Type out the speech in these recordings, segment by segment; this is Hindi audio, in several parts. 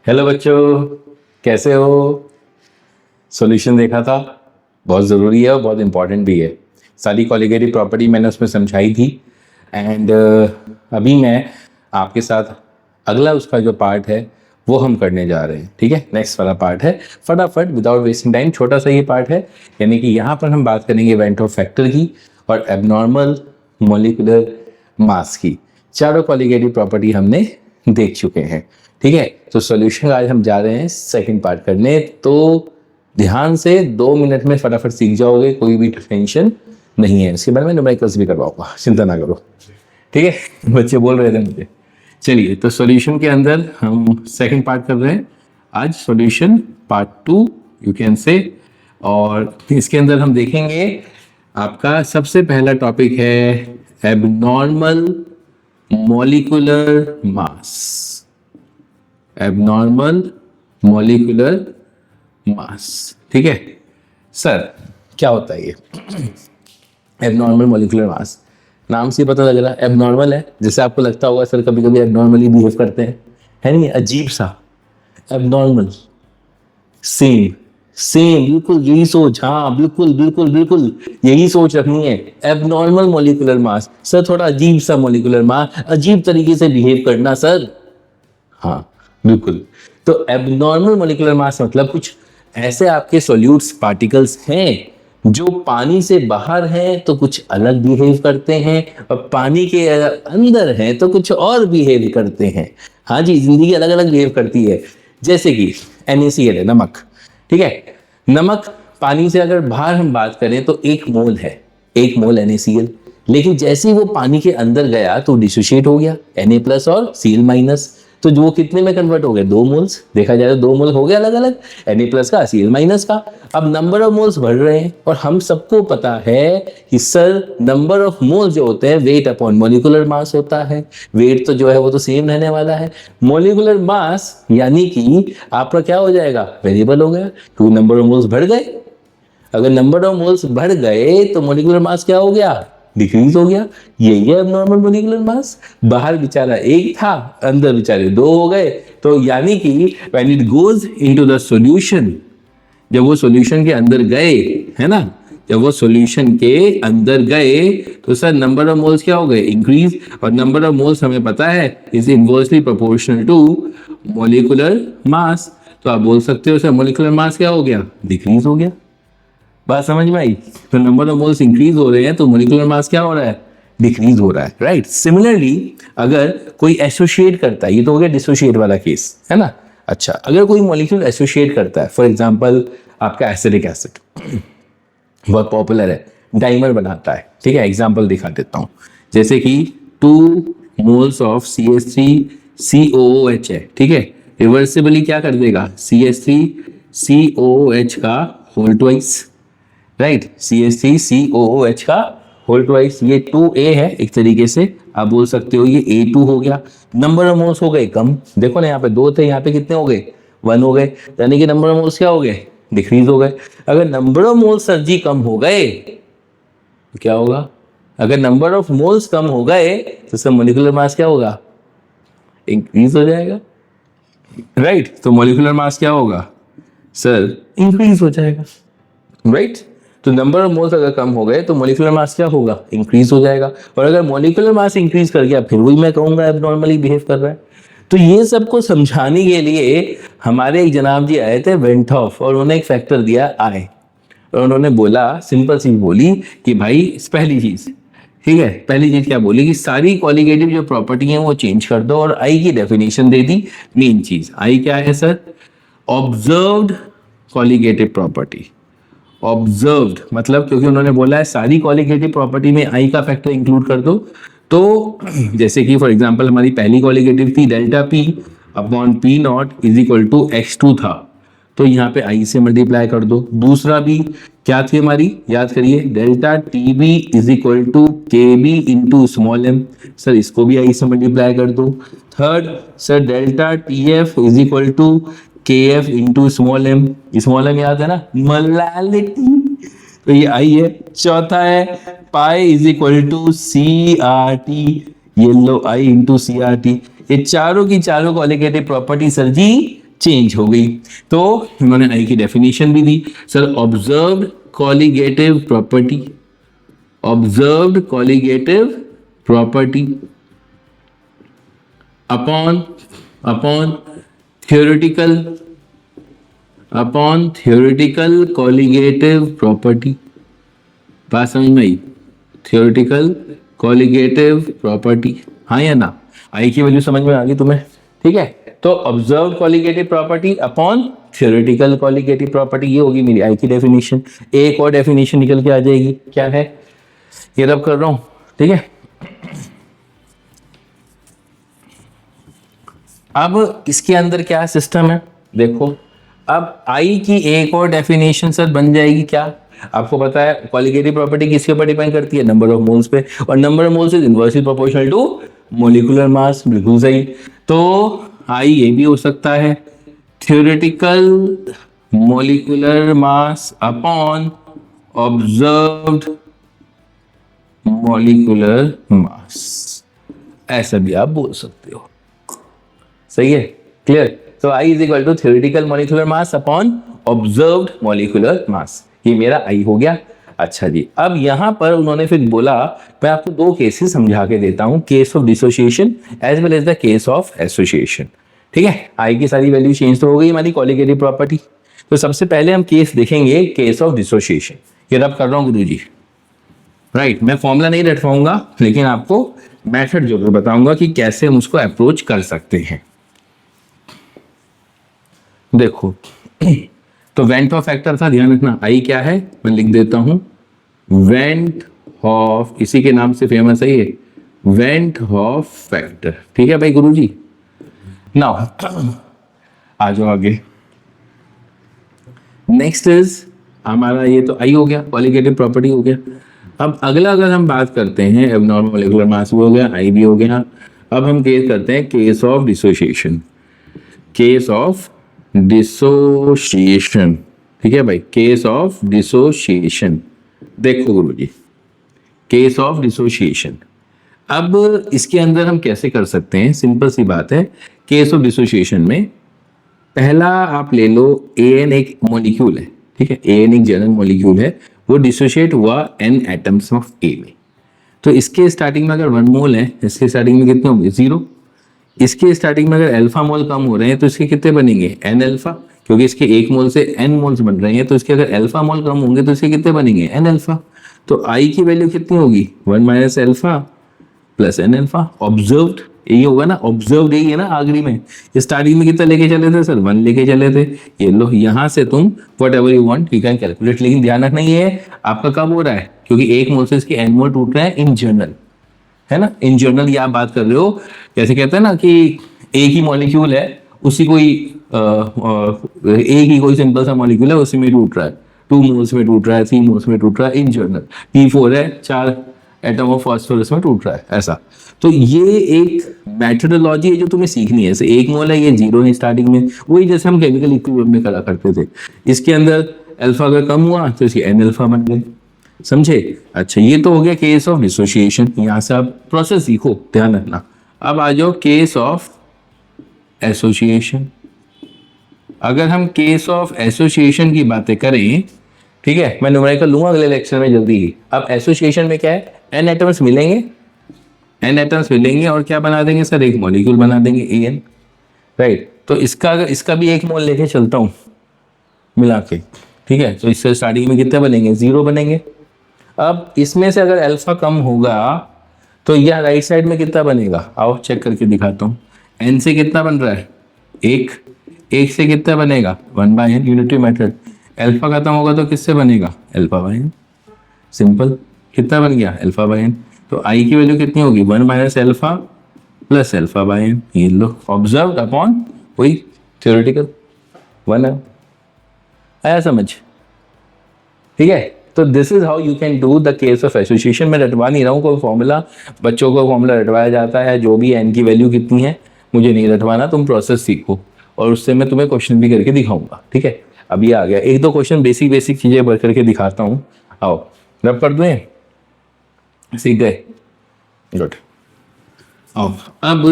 हेलो बच्चों, कैसे हो? सॉल्यूशन देखा था, बहुत ज़रूरी है और बहुत इम्पॉर्टेंट भी है। सारी कॉलिगेटिव प्रॉपर्टी मैंने उसमें समझाई थी एंड अभी मैं आपके साथ अगला उसका जो पार्ट है वो हम करने जा रहे हैं। ठीक है, नेक्स्ट वाला पार्ट है। फटाफट विदाउट वेस्टिंग टाइम, छोटा सा ये पार्ट है, यानी कि यहाँ पर हम बात करेंगे वेंट ऑफ फैक्टर की और एबनॉर्मल मॉलिक्यूलर मास की। चारों कॉलिगेटिव प्रॉपर्टी हमने देख चुके हैं। ठीक है, तो सॉल्यूशन आज हम जा रहे हैं सेकंड पार्ट करने, तो ध्यान से 2 मिनट में फटाफट सीख जाओगे, कोई भी टेंशन नहीं है। इसके बाद में न्यूमेरिकल्स भी करवाऊंगा, चिंता ना करो। ठीक है, बच्चे बोल रहे थे मुझे। चलिए, तो सॉल्यूशन के अंदर हम सेकंड पार्ट कर रहे हैं आज, solution part 2 you can say. और इसके अंदर हम देखेंगे, आपका सबसे पहला टॉपिक है abnormal molecular mass. Abnormal molecular mass, ठीक है सर, क्या होता है ये एबनॉर्मल मॉलिक्यूलर मास? नाम से पता लग रहा है एबनॉर्मल है, जैसे आपको लगता होगा सर कभी कभी एबनॉर्मली बिहेव करते हैं, है नहीं? अजीब सा एबनॉर्मल, सेम सेम, बिल्कुल यही सोच। हाँ बिल्कुल बिल्कुल बिल्कुल यही सोच रखनी है। एबनॉर्मल मॉलिक्यूलर मास सर, थोड़ा अजीब सा मॉलिक्यूलर मास, अजीब तरीके से बिहेव करना सर। हाँ बिल्कुल, तो एबनॉर्मल मॉलिक्यूलर मास मतलब कुछ ऐसे आपके सॉल्यूट्स पार्टिकल्स हैं जो पानी से बाहर हैं तो कुछ अलग बिहेव करते हैं, और पानी के अंदर हैं तो कुछ और बिहेव करते हैं। हाँ जी, जिंदगी अलग अलग बिहेव करती है। जैसे कि NaCl है, नमक। ठीक है, नमक पानी से अगर बाहर हम बात करें तो 1 मोल है, 1 मोल NaCl। लेकिन जैसे ही वो पानी के अंदर गया तो डिसोशिएट हो गया, Na+ और Cl-। तो जो कितने में कन्वर्ट हो गए? 2 मोल्स। देखा जाए तो 2 मोल हो गए अलग अलग, Na+ का, Cl- का। अब नंबर ऑफ मोल्स बढ़ रहे हैं, और हम सबको पता है कि सर नंबर ऑफ मोल्स जो होते हैं वेट अपॉन मॉलिक्यूलर मास होता है। वेट तो जो है वो तो सेम रहने वाला है। मॉलिक्यूलर मास यानी कि आपका क्या हो जाएगा? वेरिएबल हो गया, क्योंकि नंबर ऑफ मोल्स बढ़ गए। अगर नंबर ऑफ मोल्स बढ़ गए तो मॉलिक्यूलर मास क्या हो गया? डिक्रीज हो गया। यही है एबनॉर्मल मॉलिक्यूलर मास। बाहर बेचारा 1 था, अंदर बेचारे 2 हो गए। तो यानी कि when it goes into the solution, जब वो सॉल्यूशन के अंदर गए, है ना, जब वो सॉल्यूशन के अंदर गए तो सर नंबर ऑफ मोल्स क्या हो गए? इंक्रीज। और नंबर ऑफ मोल्स हमें पता है is inversely proportional to molecular mass. तो आप बोल सकते हो सर मॉलिक्यूलर मास क्या हो गया? डिक्रीज हो गया। बात समझ में आई? तो नंबर ऑफ मोल्स इंक्रीज हो रहे हैं तो मॉलिक्यूलर मास क्या हो रहा है? डिक्रीज हो रहा है, राइट। सिमिलरली अगर कोई एसोसिएट करता है, ये तो हो गया डिसोसिएट वाला केस, है ना। अच्छा, अगर कोई मॉलिक्यूल एसोसिएट करता है, फॉर एग्जांपल आपका एसिडिक एसिड बहुत पॉपुलर है, डाइमर बनाता है। ठीक है, एग्जांपल दिखा देता हूँ। जैसे कि 2 मोल्स ऑफ CH3COOH है। ठीक है, रिवर्सिबली क्या कर देगा? CH3COOH का होल ट्वाइस, राइट। CH3COOH का होल ट्वाइस, ये 2A है एक तरीके से आप बोल सकते हो, ये A2 हो गया। नंबर ऑफ मोल्स हो गए कम, देखो ना, यहाँ पे 2 थे, यहाँ पे कितने हो गए? 1 हो गए। यानी कि नंबर ऑफ मोल्स क्या हो गए? डिक्रीज हो गए। अगर नंबर ऑफ मोल्स सर जी कम हो गए तो क्या होगा? अगर नंबर ऑफ मोल्स कम हो गए तो सर मॉलिक्यूलर मास क्या होगा? इंक्रीज हो जाएगा, राइट। तो मॉलिक्यूलर मास क्या होगा सर? इंक्रीज हो जाएगा, राइट। तो नंबर ऑफ मोल्स अगर कम हो गए तो मॉलिक्यूलर मास क्या होगा? इंक्रीज हो जाएगा। और अगर मॉलिक्यूलर मास इंक्रीज कर गया, फिर वही मैं कहूंगा एबनॉर्मली बिहेव कर रहा है। तो ये सबको समझाने के लिए हमारे एक जनाब जी आए थे, वेंटॉफ, और उन्होंने एक फैक्टर दिया I। और उन्होंने बोला, सिंपल सी बोली कि भाई पहली चीज, ठीक है, पहली चीज क्या बोली कि सारी कॉलिगेटिव जो प्रॉपर्टी है वो चेंज कर दो, और I की डेफिनेशन दे दी। मेन चीज I क्या है sir? Observed colligative property. Observed मतलब, क्योंकि उन्होंने बोला है सारी कॉलिगेटिव प्रॉपर्टी में I का फैक्टर इंक्लूड कर दो। तो जैसे कि फॉर एग्जांपल हमारी पहली कॉलिगेटिव थी delta P upon P0 is equal to X2 था, तो यहाँ पे I से मल्टीप्लाई कर दो। दूसरा भी क्या थी हमारी, याद करिए, delta TB is equal to KB into small m, sir इसको भी I से मल्टीप्लाई कर दो। Third sir delta TF is equal to KF into small m याद है ना, मोलालिटी, तो ये I है। चौथा है pi is equal to CRT, ये लो I इंटू CRT। ये चारों की चारों कॉलिगेटिव प्रॉपर्टी सर जी चेंज हो गई। तो उन्होंने आई की डेफिनेशन भी दी sir, observed colligative property, observed colligative property upon upon theoretical upon theoretical colligative property. बात समझ में आई? theoretical कॉलिगेटिव प्रॉपर्टी, हाँ या ना? आई की वैल्यू समझ में आ गई तुम्हें? ठीक है, तो observe colligative property upon theoretical colligative property, ये होगी मेरी आई की डेफिनेशन। एक और डेफिनेशन निकल के आ जाएगी, क्या है ये रब कर रहा हूं, ठीक है। अब इसके अंदर क्या सिस्टम है देखो, अब आई की एक और डेफिनेशन सर बन जाएगी क्या? आपको पता है कॉलिगेटिव प्रॉपर्टी किसके ऊपर डिपेंड करती है? नंबर ऑफ मोल्स पे, और number of moles is inversely proportional to molecular mass. बिल्कुल सही। तो आई ये भी हो सकता है theoretical molecular mass upon observed molecular mass, ऐसा भी आप बोल सकते हो। सही है, क्लियर? तो i is equal to theoretical molecular mass upon observed molecular mass, ये मेरा आई हो गया। अच्छा जी, अब यहां पर उन्होंने फिर बोला, मैं आपको दो केसेस समझा के देता हूं, case of dissociation as well as the case of association. ठीक है, आई की सारी वैल्यू चेंज तो हो गई हमारी कॉलिगेटिव प्रॉपर्टी। तो सबसे पहले हम केस देखेंगे केस ऑफ डिसोसिएशन। ये रब कर रहा हूं गुरु जी, राइट। मैं फॉर्मूला नहीं रटवाऊंगा, लेकिन आपको मेथड जरूर बताऊंगा कि कैसे हम उसको अप्रोच कर सकते हैं। देखो तो वेंट हॉफ फैक्टर था, ध्यान रखना। आई क्या है, मैं लिख देता हूं वेंट हॉफ, इसी के नाम से फेमस है ये, वेंट हॉफ फैक्टर। ठीक है भाई गुरुजी। नाउ आ जाओ आगे। नेक्स्ट इज हमारा, ये तो आई हो गया, कॉलिगेटिव प्रॉपर्टी हो गया। अब अगला अगर हम बात करते हैं एबनॉर्मल मोलिकुलर मास भी हो गया, आई भी हो गया। अब हम केस करते हैं case of dissociation, case of dissociation. ठीक है भाई, केस ऑफ डिसोसिएशन। देखो गुरुजी, केस ऑफ डिसोसिएशन, अब इसके अंदर हम कैसे कर सकते हैं? सिंपल सी बात है। केस ऑफ डिसोसिएशन में पहला आप ले लो, एन एक मॉलिक्यूल है, ठीक है, एन एक जनरल मॉलिक्यूल है, वो डिसोशिएट हुआ एन एटम्स ऑफ ए में। तो इसके स्टार्टिंग में अगर 1 मोल है, इसके स्टार्टिंग में कितने होंगे? 0। इसके स्टार्टिंग में अगर अल्फा मोल कम हो रहे हैं तो इसके कितने बनेंगे? एन अल्फा, क्योंकि इसके 1 मोल से एन मोल्स बन रहे हैं, तो इसके अगर अल्फा मोल कम होंगे तो इसके कितने बनेंगे? N alpha. तो आई की वैल्यू कितनी होगी? 1 minus alpha plus n alpha. Observed यही होगा ना, ऑब्जर्व्ड यही है ना आखिरी में। स्टार्टिंग में कितना लेके चले थे सर? 1 लेके चले थे। ये लो, यहां से तुम what ever you want you can calculate, लेकिन ध्यान रखना ये है आपका कब हो रहा है, क्योंकि 1 मोल से इसके एन मोल टूट रहे हैं इन जनरल, है ना। इन जनरल ये आप बात कर रहे हो, कैसे कहते हैं ना कि एक ही मॉलिक्यूल है, उसी कोई एक ही कोई सिंपल सा मॉलिक्यूल है, उसी में टूट रहा है, 2 मोल्स में टूट रहा है, 3 मोल्स में टूट रहा है इन जनरल। P4 है, 4 एटम ऑफ फास्फोरस में टूट रहा है, ऐसा। तो ये एक मेथोडोलॉजी है जो तुम्हें सीखनी है। जैसे 1 मोल है, ये 0 है स्टार्टिंग में, वही जैसे हम केमिकल इक्विलिब्रियम में करा करते थे। इसके अंदर अल्फा अगर कम हुआ तो इसकी एन अल्फा बन गई, समझे? अच्छा, ये तो हो गया केस ऑफ डिसोसिएशन। यहां से आप प्रोसेस सीखो, ध्यान रखना। अब आ जाओ केस ऑफ एसोसिएशन। अगर हम केस ऑफ एसोसिएशन की बातें करें, ठीक है, मैं न्यूमेरिकल लूंगा अगले लेक्चर में जल्दी ही। अब एसोसिएशन में क्या है, एन एटम्स मिलेंगे, एन एटम्स मिलेंगे और क्या बना देंगे सर? एक मॉलिक्यूल बना देंगे, एन, राइट। तो इसका भी 1 मोल लेके चलता हूं मिला के, ठीक है। तो इससे स्टार्टिंग में कितने बनेंगे? 0 बनेंगे। अब इसमें से अगर अल्फा कम होगा तो यह राइट साइड में कितना बनेगा? आओ चेक करके दिखाता हूँ। एन से कितना बन रहा है? 1 से कितना बनेगा? 1/n, unitary method. अल्फा खत्म होगा तो किससे बनेगा? Alpha by N. सिंपल, कितना बन गया? Alpha by n. तो आई की वैल्यू कितनी होगी? 1 minus alpha plus alpha by n. ये लो, ऑब्जर्व अपॉन वही थ्योरेटिकल 1 है। आया समझ? ठीक है, तो this is how you can do the case of association. मैं रटवा नहीं रहा हूँ कोई फॉर्मूला, बच्चों को फॉर्मूला रटवाया जाता है, जो भी एन की वैल्यू कितनी है मुझे नहीं रटवाना, तुम प्रोसेस सीखो और उससे मैं तुम्हें क्वेश्चन भी करके दिखाऊंगा। ठीक है, अभी आ गया 1-2 क्वेश्चन, बेसिक बेसिक चीजें भर करके दिखाता हूँ। आओ रब कर दूँ, सीख गए? गुड। आओ अब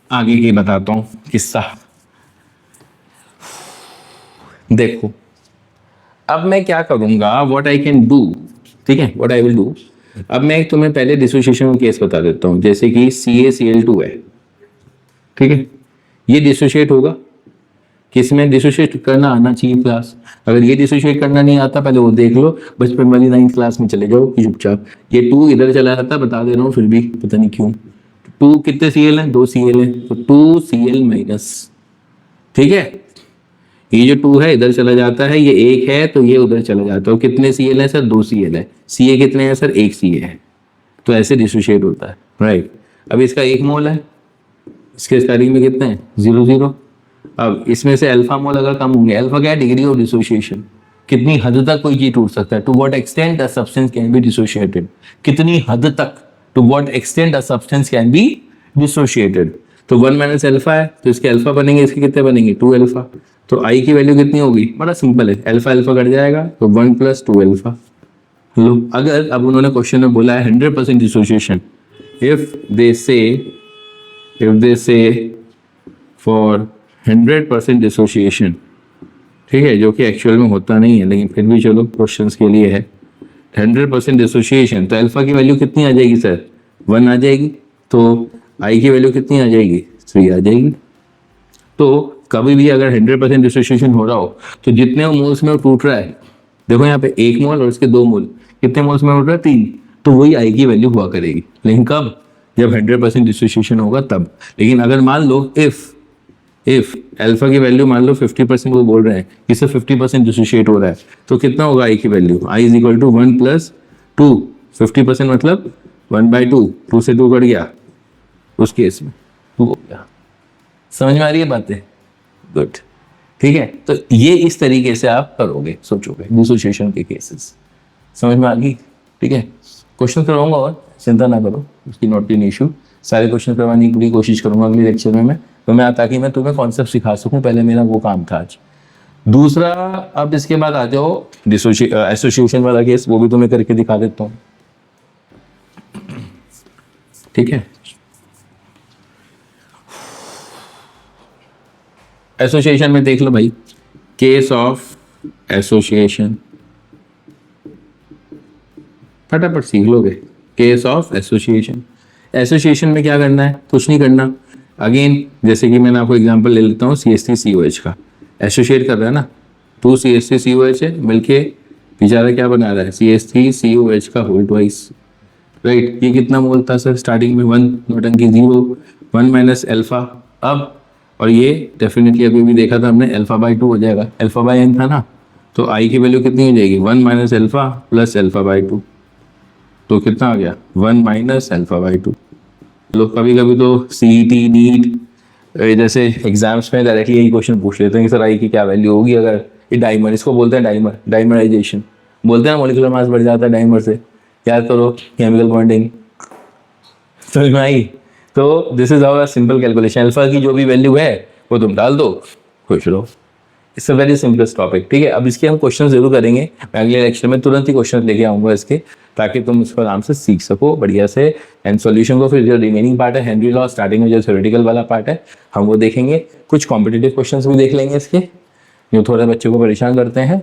आगे की बताता हूँ किस्सा। देखो अब मैं क्या करूंगा, व्हाट आई कैन डू, ठीक है, व्हाट आई विल डू। अब मैं तुम्हें पहले डिसोसिएशन का केस बता देता हूँ। जैसे कि CaCl2 है, ठीक है, ये डिसोशिएट होगा किसमें, डिसोशिएट करना आना चाहिए क्लास। अगर ये डिसोशिएट करना नहीं आता पहले वो देख लो, बचपन वाली 9th क्लास में चले जाओ चुपचाप। ये 2 इधर चला जाता, बता दे रहा हूँ, फिर भी पता नहीं क्यों। 2 कितने Cl हैं, 2 Cl हैं, तो 2Cl माइनस, ठीक है। ये जो 2 है इधर चला जाता है, ये 1 है तो ये उधर चला जाता है। कितने Cl है सर, 2 Cl है। Ca कितने हैं सर, 1 Ca है। तो ऐसे डिसोशिएट होता है, राइट। अब इसका 1 मोल है, इसके स्टार्टिंग में कितने हैं, 0 0। अब इसमें से अल्फा मोल अगर कम होंगे, अल्फा क्या है, डिग्री ऑफ डिसोसिएशन, कितनी हद तक कोई चीज टूट सकता है, to what extent a substance can be dissociated, कितनी हद तक, to what extent a substance can be dissociated. तो 1 माइनस अल्फा है तो इसके अल्फा बनेंगे, इसके कितने बनेंगे, 2 अल्फा। तो आई की वैल्यू कितनी होगी, बड़ा सिंपल है, अल्फा अल्फा कट जाएगा तो 1 प्लस 2 अल्फा। लो, अगर अब उन्होंने क्वेश्चन में बोला है 100% डिसोसिएशन, इफ दे से फॉर 100% डिसोसिएशन, ठीक है, जो कि एक्चुअल में होता नहीं है लेकिन फिर भी चलो क्वेश्चंस के लिए है। 100% डिसोसिएशन तो अल्फा की वैल्यू कितनी आ जाएगी सर, 1 आ जाएगी। तो आई की वैल्यू कितनी आ जाएगी, 3 आ जाएगी। तो कभी भी अगर 100% डिसोसिएशन हो रहा हो तो जितने मोल्स में वो टूट रहा है, देखो यहाँ पे 1 मोल और इसके 2 मोल, कितने मोल्स में टूट रहा है, 3, तो वही आई की वैल्यू हुआ करेगी। लेकिन कब, जब 100% डिसोसिएशन होगा तब। लेकिन अगर मान लो इफ अल्फा की वैल्यू मान लो 50%, वो बोल रहे हैं इससे 50% डिसोशिएट हो रहा है, तो कितना होगा आई की वैल्यू, i is equal to 1 plus 2, 50% मतलब 1/2, 2 से 2 कट गया, उस केस में 2 हो गया। समझ में आ रही है बातें, गुड, ठीक है। तो ये इस तरीके से आप करोगे, सोचोगे डिसोसिएशन के केसेस, समझ में आ गई, ठीक है। क्वेश्चन करवाऊंगा और चिंता ना करो, उसकी नॉट इन इशू, सारे क्वेश्चन करवाने की पूरी कोशिश करूंगा अगले लेक्चर में मैं, तो मैं ताकि मैं तुम्हें कॉन्सेप्ट सिखा सकूं, पहले मेरा वो काम था आज। दूसरा, अब इसके बाद आ जाओ एसोसिएशन वाला केस, वो भी तुम्हें करके दिखा देता हूं, ठीक है। एसोसिएशन में देख लो भाई, केस ऑफ एसोसिएशन, फटाफट सीख लोगे। केस ऑफ एसोसिएशन, एसोसिएशन में क्या करना है, कुछ नहीं करना। अगेन जैसे कि मैंने आपको एग्जांपल ले लेता हूँ CH3COH का, एसोसिएट कर रहा है ना, 2 CH3COH है, मिलके बेचारा क्या बना रहा है, CH3COH का होल ट्वाइस, राइट। ये कितना मोल था सर, स्टार्टिंग में 1, नोटंकी 0, 1 माइनस अल्फा। अब और ये डेफिनेटली अभी भी देखा था हमने, अल्फा/2 हो जाएगा, अल्फा/n था ना, तो आई की वैल्यू कितनी हो जाएगी, 1 माइनस अल्फा प्लस अल्फा/2, तो कितना आ गया, 1 माइनस अल्फा/2। लोग कभी कभी तो CET नीट जैसे एग्जाम्स में डायरेक्टली यही क्वेश्चन पूछ लेते हैं कि सर आई की क्या वैल्यू होगी अगर ये डाइमर, इसको बोलते हैं डाइमर, डाइमराइजेशन बोलते हैं, मॉलिक्यूलर मास बढ़ जाता है डाइमर से, याद करो केमिकल बॉन्डिंग, समझ में आई। तो this is our simple calculation, alpha की जो भी वैल्यू है वो तुम डाल दो, खुश रहो। It's a very simplest topic, ठीक है। अब इसके हम क्वेश्चन जरूर करेंगे, मैं अगले लेक्चर में तुरंत ही क्वेश्चन लेके आऊंगा इसके, ताकि तुम इसको आराम से सीख सको बढ़िया से। एंड सॉल्यूशन को फिर जो रिमेनिंग पार्ट है, हेनरी लॉ स्टार्टिंग में जो थ्योरेटिकल वाला पार्ट है हम वो देखेंगे, कुछ कॉम्पिटिटिव क्वेश्चन भी देख लेंगे इसके जो थोड़े बच्चों को परेशान करते हैं।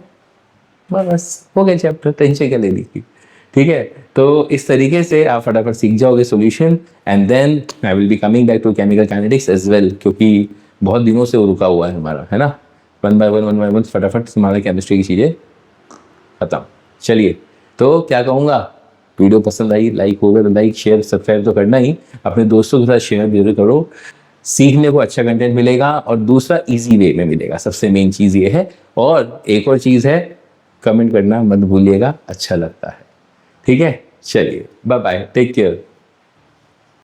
बस हो गए चैप्टर, टेंशन क्या ले ली थी, ठीक है। तो इस तरीके से आप फटाफट सीख जाओगे solution, and then I will be coming back to chemical kinetics as well, क्योंकि बहुत दिनों से वो रुका हुआ है हमारा, है ना। 1 बाय 1 फटाफट हमारे केमिस्ट्री की चीज़ें खत्म। चलिए, तो क्या कहूँगा, वीडियो पसंद आई, लाइक हो गया तो लाइक शेयर सब्सक्राइब तो करना ही, अपने दोस्तों के साथ शेयर जरूर करो, सीखने को अच्छा कंटेंट मिलेगा और दूसरा इजी वे में मिलेगा, सबसे मेन चीज़ ये है। और एक और चीज़ है, कमेंट करना मत भूलिएगा, अच्छा लगता है, ठीक है। चलिए, बाय बाय, टेक केयर।